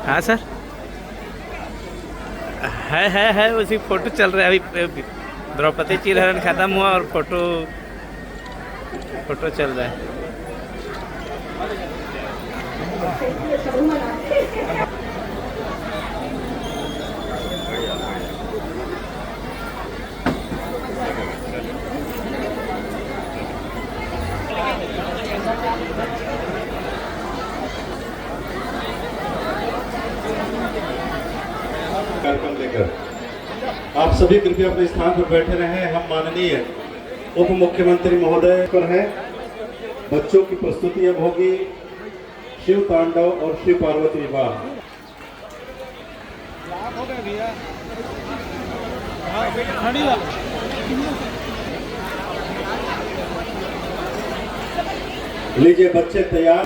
हाँ सर, है उसी फोटो चल रहा है अभी। द्रौपदी चिरहरण खत्म हुआ और फोटो चल रहा है। कार्यक्रम लेकर आप सभी कृपया अपने स्थान पर बैठे रहें। हम माननीय उप मुख्यमंत्री महोदय पर हैं। बच्चों की प्रस्तुति अब होगी शिव तांडव और शिव पार्वती विवाह। लीजिए बच्चे तैयार।